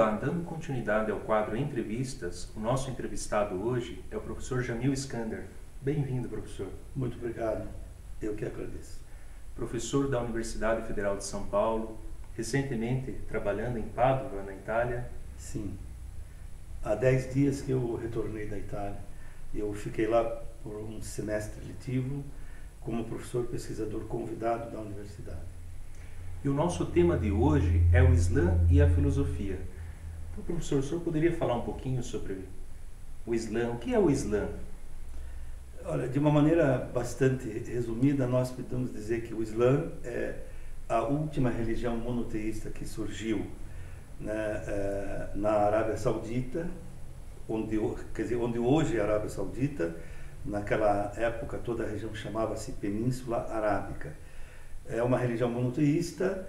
Olá, dando continuidade ao quadro Entrevistas, o nosso entrevistado hoje é o professor Jamil Skander. Bem-vindo, professor. Muito obrigado, eu que agradeço. Professor da Universidade Federal de São Paulo, recentemente trabalhando em Pádua, na Itália. Sim, há 10 dias que eu retornei da Itália. Eu fiquei lá por um semestre letivo como professor pesquisador convidado da universidade. E o nosso tema de hoje é o Islã e a filosofia. Então, professor, o senhor poderia falar um pouquinho sobre o Islã? O que é o Islã? Olha, de uma maneira bastante resumida, nós podemos dizer que o Islã é a última religião monoteísta que surgiu, né, na Arábia Saudita, onde hoje é a Arábia Saudita. Naquela época toda a região chamava-se Península Arábica. É uma religião monoteísta,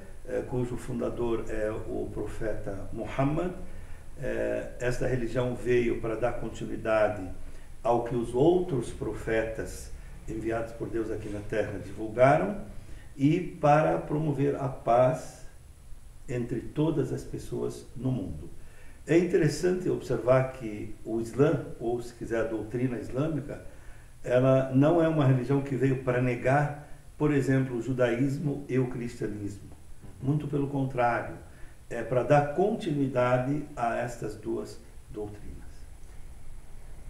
cujo fundador é o profeta Muhammad. Esta religião veio para dar continuidade ao que os outros profetas enviados por Deus aqui na Terra divulgaram e para promover a paz entre todas as pessoas no mundo. É interessante observar que o Islã, ou se quiser a doutrina islâmica, ela não é uma religião que veio para negar, por exemplo, o judaísmo e o cristianismo. Muito pelo contrário, é para dar continuidade a estas duas doutrinas.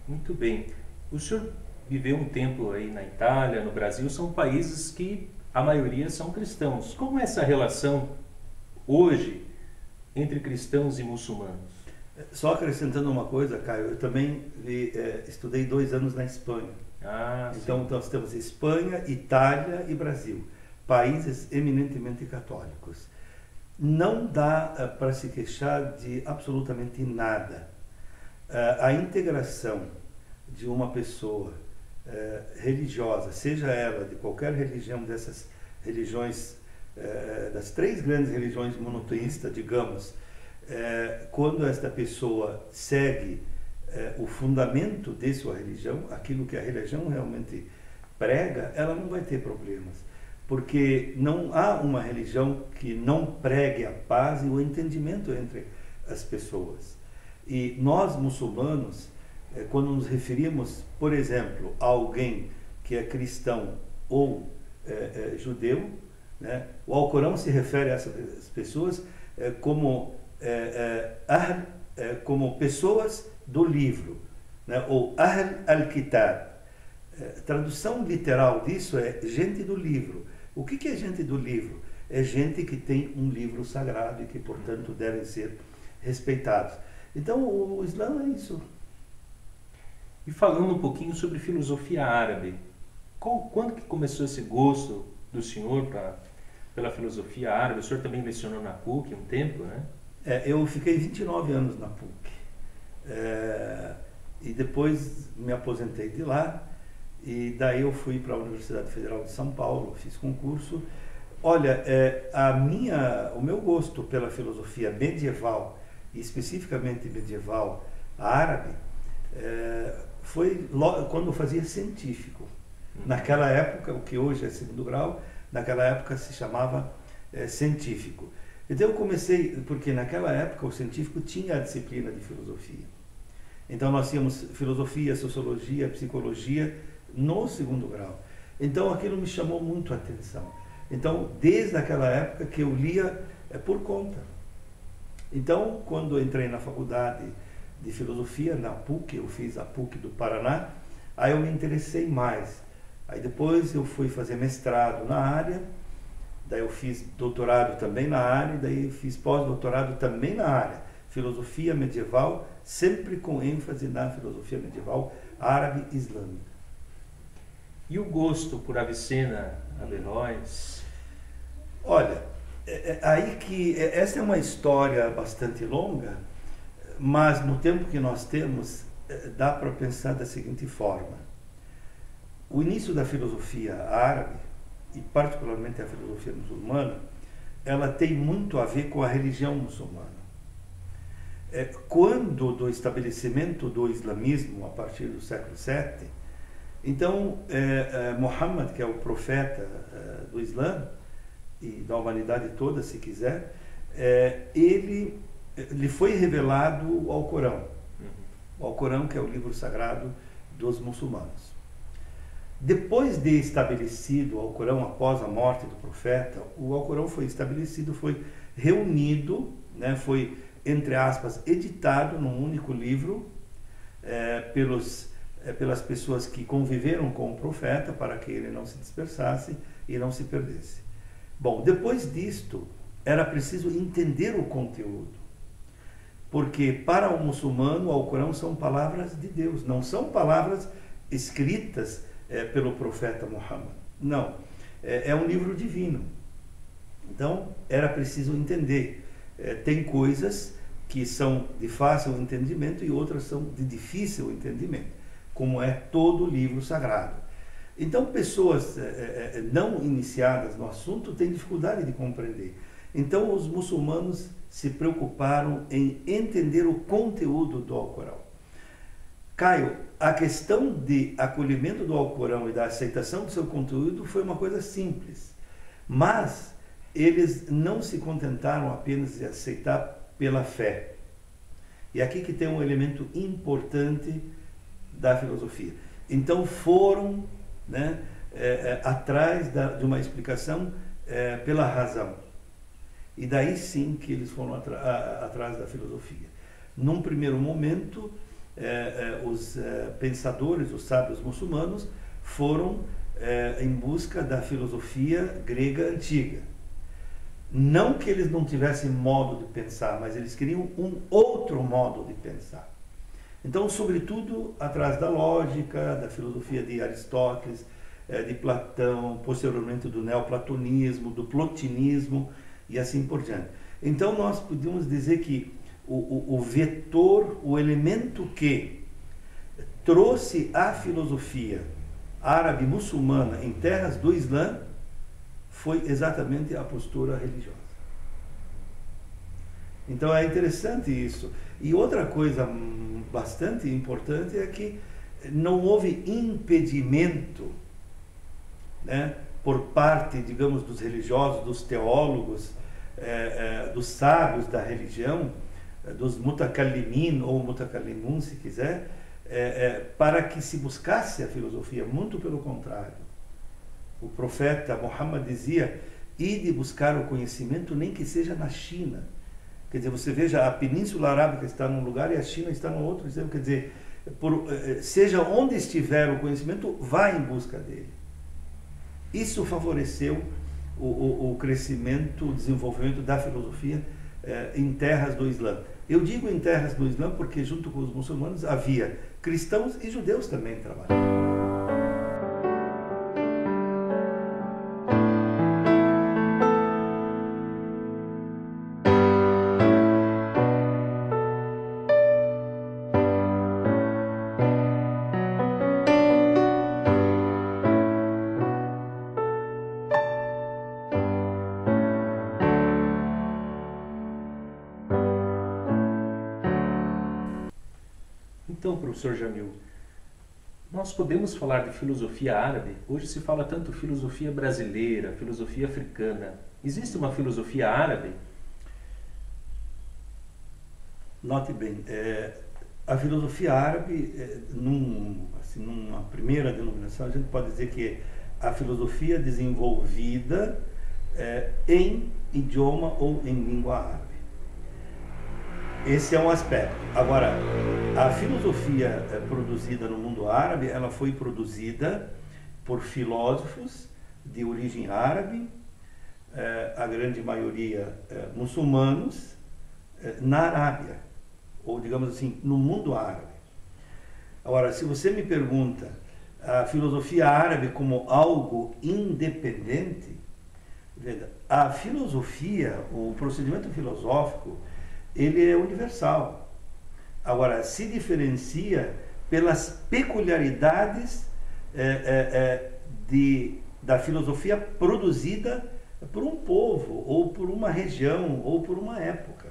Muito bem. O senhor viveu um tempo aí na Itália, no Brasil, são países que a maioria são cristãos. Como é essa relação hoje entre cristãos e muçulmanos? Só acrescentando uma coisa, Caio, eu também estudei 2 anos na Espanha. Então nós temos Espanha, Itália e Brasil, países eminentemente católicos. Não dá para se queixar de absolutamente nada. A integração de uma pessoa religiosa, seja ela de qualquer religião dessas religiões, das 3 grandes religiões monoteístas, digamos, quando esta pessoa segue o fundamento de sua religião, aquilo que a religião realmente prega, ela não vai ter problemas. Porque não há uma religião que não pregue a paz e o entendimento entre as pessoas. E nós, muçulmanos, quando nos referimos, por exemplo, a alguém que é cristão ou judeu, né, o Alcorão se refere a essas pessoas como pessoas do livro, né, ou Ahl al-Kitab. Tradução literal disso é gente do livro. O que é gente do livro? É gente que tem um livro sagrado e que, portanto, devem ser respeitados. Então, o Islã é isso. E falando um pouquinho sobre filosofia árabe, quando que começou esse gosto do senhor pela filosofia árabe? O senhor também lecionou na PUC um tempo, né? Eu fiquei 29 anos na PUC. E depois me aposentei de lá. E daí eu fui para a Universidade Federal de São Paulo, fiz concurso. Olha, o meu gosto pela filosofia medieval, e especificamente medieval árabe, foi quando eu fazia científico. Naquela época, o que hoje é 2º grau, naquela época se chamava científico. Então eu comecei, porque naquela época o científico tinha a disciplina de filosofia. Então nós tínhamos filosofia, sociologia, psicologia no 2º grau. Então aquilo me chamou muito a atenção. Então desde aquela época que eu lia por conta. Então quando eu entrei na faculdade de filosofia, na PUC, eu fiz a PUC do Paraná, aí eu me interessei mais. Aí depois eu fui fazer mestrado na área, daí eu fiz doutorado também na área, daí eu fiz pós-doutorado também na área. Filosofia medieval, sempre com ênfase na filosofia medieval árabe e islâmica. E o gosto por Avicena Averroes? Olha, aí que essa é uma história bastante longa, mas no tempo que nós temos, dá para pensar da seguinte forma. O início da filosofia árabe, e particularmente a filosofia muçulmana, ela tem muito a ver com a religião muçulmana. Quando do estabelecimento do islamismo, a partir do século VII, então Muhammad, que é o profeta do Islã, e da humanidade toda, se quiser, ele lhe foi revelado o Alcorão. O Alcorão, que é o livro sagrado dos muçulmanos. Depois de estabelecido o Alcorão, após a morte do profeta, o Alcorão foi estabelecido, foi reunido, né, foi, entre aspas, editado num único livro pelas pessoas que conviveram com o profeta, para que ele não se dispersasse e não se perdesse. Bom, depois disto, era preciso entender o conteúdo. Porque para o muçulmano, o Alcorão são palavras de Deus, não são palavras escritas pelo profeta Muhammad. Não, é um livro divino. Então, era preciso entender. Tem coisas que são de fácil entendimento e outras são de difícil entendimento, como é todo livro sagrado. Então, pessoas não iniciadas no assunto têm dificuldade de compreender. Então, os muçulmanos se preocuparam em entender o conteúdo do Alcorão. Caio, a questão de acolhimento do Alcorão e da aceitação do seu conteúdo foi uma coisa simples, mas eles não se contentaram apenas de aceitar pela fé. E aqui que tem um elemento importante da filosofia. Então foram, né, atrás de uma explicação pela razão. E daí sim que eles foram atrás da filosofia. Num primeiro momento, os pensadores, os sábios muçulmanos, foram em busca da filosofia grega antiga. Não que eles não tivessem modo de pensar, mas eles queriam um outro modo de pensar. Então, sobretudo, atrás da lógica, da filosofia de Aristóteles, de Platão, posteriormente do neoplatonismo, do plotinismo e assim por diante. Então, nós podemos dizer que o vetor, o elemento que trouxe a filosofia árabe muçulmana em terras do Islã foi exatamente a postura religiosa. Então é interessante isso. E outra coisa bastante importante é que não houve impedimento, né, por parte, digamos, dos religiosos, dos teólogos, dos sábios da religião, dos mutakallimin ou mutakallimun, se quiser, para que se buscasse a filosofia. Muito pelo contrário. O profeta Muhammad dizia: ide buscar o conhecimento, nem que seja na China. Quer dizer, você veja, a Península Arábica está num lugar e a China está no outro. Quer dizer, seja onde estiver o conhecimento, vá em busca dele. Isso favoreceu o crescimento, o desenvolvimento da filosofia em terras do Islã. Eu digo em terras do Islã porque junto com os muçulmanos havia cristãos e judeus também trabalhando. Então, professor Jamil, nós podemos falar de filosofia árabe? Hoje se fala tanto filosofia brasileira, filosofia africana. Existe uma filosofia árabe? Note bem, a filosofia árabe, numa primeira denominação, a gente pode dizer que a filosofia desenvolvida em idioma ou em língua árabe. Esse é um aspecto. Agora, a filosofia produzida no mundo árabe, ela foi produzida por filósofos de origem árabe, a grande maioria muçulmanos, na Arábia, ou digamos assim, no mundo árabe. Agora, se você me pergunta a filosofia árabe como algo independente, veja, a filosofia, o procedimento filosófico, ele é universal. Agora, se diferencia pelas peculiaridades da filosofia produzida por um povo, ou por uma região, ou por uma época.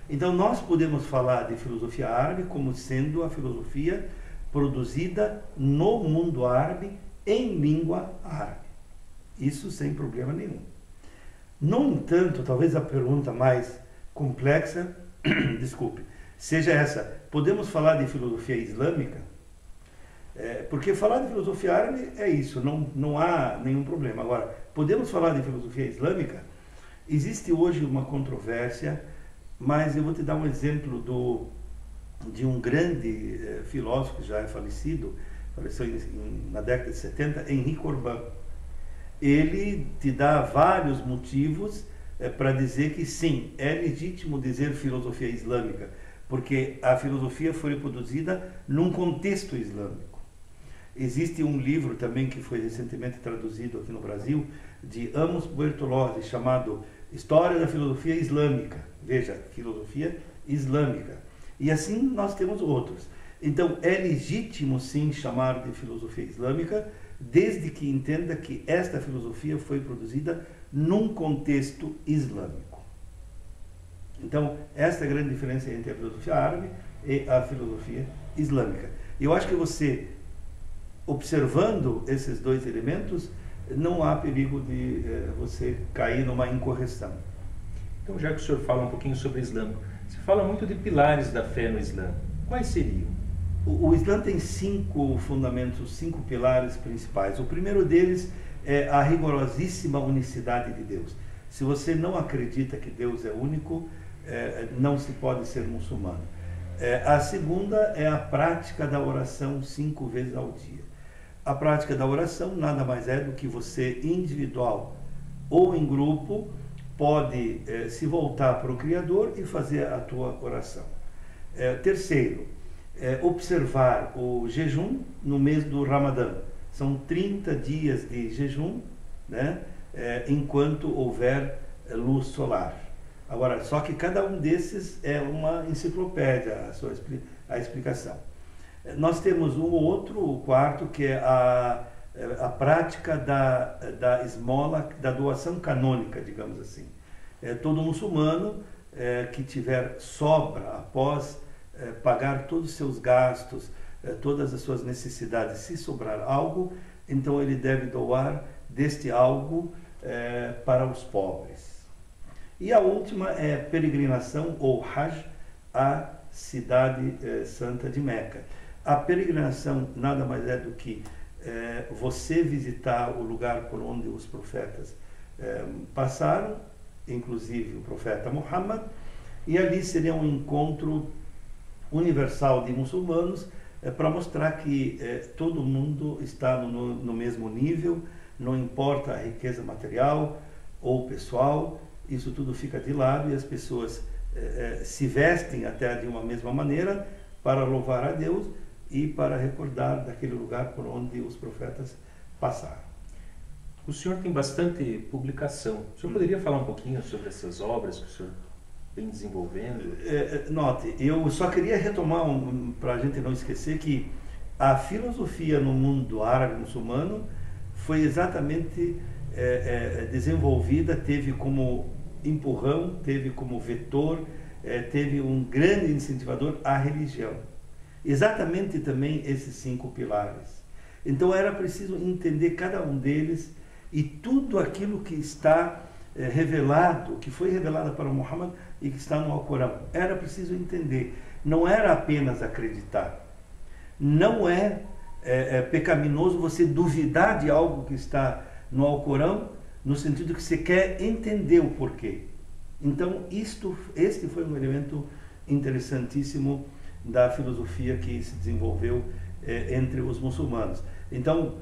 Então, nós podemos falar de filosofia árabe como sendo a filosofia produzida no mundo árabe, em língua árabe. Isso sem problema nenhum. No entanto, talvez a pergunta mais complexa, desculpe, seja essa. Podemos falar de filosofia islâmica? Porque falar de filosofia árabe é isso, não há nenhum problema. Agora, podemos falar de filosofia islâmica? Existe hoje uma controvérsia, mas eu vou te dar um exemplo de um grande filósofo que já é falecido, faleceu na década de 70, Henri Corbin. Ele te dá vários motivos para dizer que sim, é legítimo dizer filosofia islâmica, porque a filosofia foi produzida num contexto islâmico. Existe um livro também que foi recentemente traduzido aqui no Brasil, de Amos Bertolozzi, chamado História da Filosofia Islâmica. Veja, filosofia islâmica. E assim nós temos outros. Então, é legítimo sim chamar de filosofia islâmica, desde que entenda que esta filosofia foi produzida num contexto islâmico. Então, esta é a grande diferença entre a filosofia árabe e a filosofia islâmica. Eu acho que você, observando esses dois elementos, não há perigo de você cair numa incorreção. Então, já que o senhor fala um pouquinho sobre o Islã, se fala muito de pilares da fé no Islã. Quais seriam? O Islã tem 5 fundamentos, 5 pilares principais. O primeiro deles é a rigorosíssima unicidade de Deus. Se você não acredita que Deus é único, não se pode ser muçulmano. A segunda é a prática da oração 5 vezes ao dia. A prática da oração nada mais é do que você, individual ou em grupo, pode se voltar para o Criador e fazer a tua oração. Terceiro, observar o jejum no mês do Ramadã. São 30 dias de jejum, né, enquanto houver luz solar. Agora, só que cada um desses é uma enciclopédia, a explicação. Nós temos um outro, o quarto, que é a prática da esmola, da doação canônica, digamos assim. Todo muçulmano que tiver sobra após pagar todos os seus gastos, todas as suas necessidades, se sobrar algo, então ele deve doar deste algo para os pobres. E a última é peregrinação, ou Hajj, à cidade santa de Meca. A peregrinação nada mais é do que você visitar o lugar por onde os profetas passaram, inclusive o profeta Muhammad, e ali seria um encontro universal de muçulmanos para mostrar que todo mundo está no mesmo nível, não importa a riqueza material ou pessoal, isso tudo fica de lado e as pessoas se vestem até de uma mesma maneira para louvar a Deus e para recordar daquele lugar por onde os profetas passaram. O senhor tem bastante publicação. O senhor poderia falar um pouquinho sobre essas obras que o senhor vem desenvolvendo? Note, eu só queria retomar, para a gente não esquecer, que a filosofia no mundo árabe muçulmano foi exatamente desenvolvida, teve como empurrão, teve como vetor, teve um grande incentivador a religião. Exatamente também esses 5 pilares. Então era preciso entender cada um deles e tudo aquilo que está revelado, que foi revelado para Muhammad e que está no Alcorão. Era preciso entender. Não era apenas acreditar. Não é pecaminoso você duvidar de algo que está no Alcorão, no sentido que você quer entender o porquê. Então, este foi um elemento interessantíssimo da filosofia que se desenvolveu entre os muçulmanos. Então,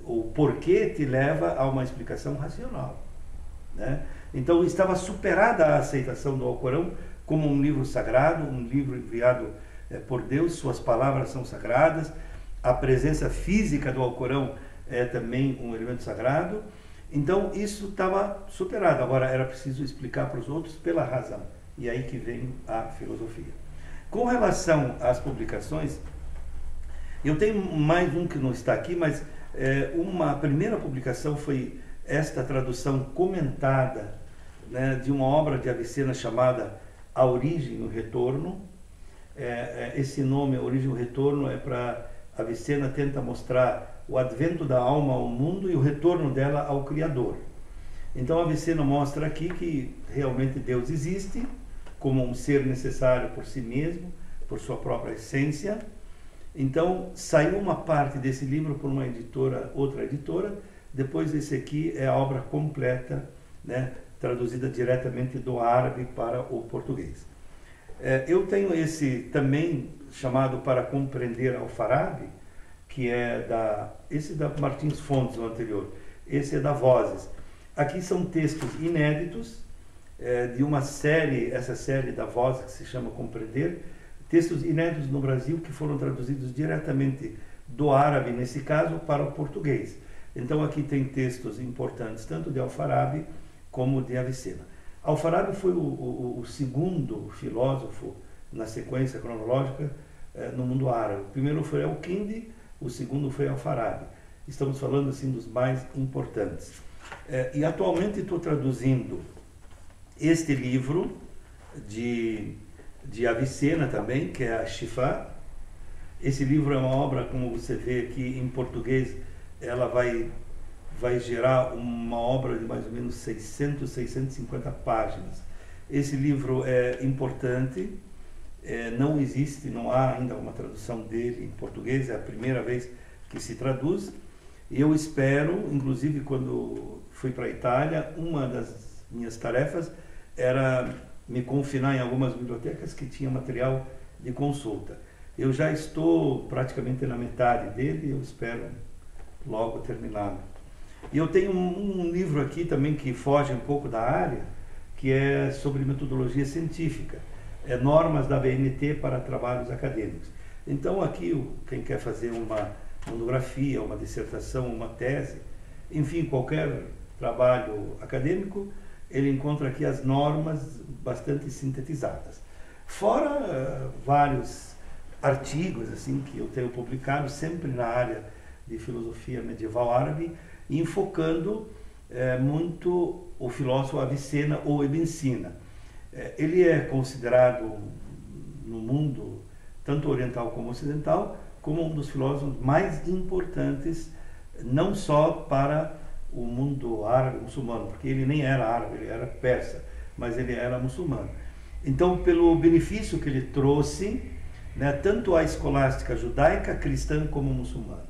o porquê te leva a uma explicação racional, né? Então, estava superada a aceitação do Alcorão como um livro sagrado, um livro enviado por Deus, suas palavras são sagradas, a presença física do Alcorão é também um elemento sagrado. Então, isso estava superado. Agora, era preciso explicar para os outros pela razão. E aí que vem a filosofia. Com relação às publicações, eu tenho mais um que não está aqui, mas uma primeira publicação foi esta tradução comentada, né, de uma obra de Avicena chamada A Origem e o Retorno. Esse nome, A Origem e o Retorno, é para Avicena tenta mostrar o advento da alma ao mundo e o retorno dela ao Criador. Então Avicena mostra aqui que realmente Deus existe como um ser necessário por si mesmo, por sua própria essência. Então saiu uma parte desse livro por uma editora, outra editora. Depois esse aqui é a obra completa, né, traduzida diretamente do árabe para o português. Eu tenho esse também chamado Para Compreender Alfarabi, que é esse da Martins Fontes, o anterior. Esse é da Vozes. Aqui são textos inéditos de uma série, essa série da Vozes que se chama Compreender, textos inéditos no Brasil que foram traduzidos diretamente do árabe, nesse caso, para o português. Então aqui tem textos importantes, tanto de Alfarabi como de Avicena. Alfarabi foi o segundo filósofo na sequência cronológica no mundo árabe. O primeiro foi Al-Kindi, o segundo foi Alfarabi. Estamos falando assim dos mais importantes. E atualmente estou traduzindo este livro de Avicena também, que é a Shifa. Esse livro é uma obra, como você vê aqui em português, ela vai gerar uma obra de mais ou menos 650 páginas. Esse livro é importante, não existe, não há ainda uma tradução dele em português, é a primeira vez que se traduz. E eu espero, inclusive quando fui para a Itália, uma das minhas tarefas era me confinar em algumas bibliotecas que tinham material de consulta. Eu já estou praticamente na metade dele e eu espero logo terminá-lo. E eu tenho um livro aqui também que foge um pouco da área, que é sobre metodologia científica, normas da BNT para trabalhos acadêmicos. Então aqui quem quer fazer uma monografia, uma dissertação, uma tese, enfim, qualquer trabalho acadêmico, ele encontra aqui as normas bastante sintetizadas. Fora vários artigos assim que eu tenho publicado sempre na área de filosofia medieval árabe, enfocando muito o filósofo Avicena ou Ibn Sina. Ele é considerado no mundo, tanto oriental como ocidental, como um dos filósofos mais importantes, não só para o mundo árabe muçulmano, porque ele nem era árabe, ele era persa, mas ele era muçulmano. Então, pelo benefício que ele trouxe, né, tanto à escolástica judaica, cristã como muçulmana.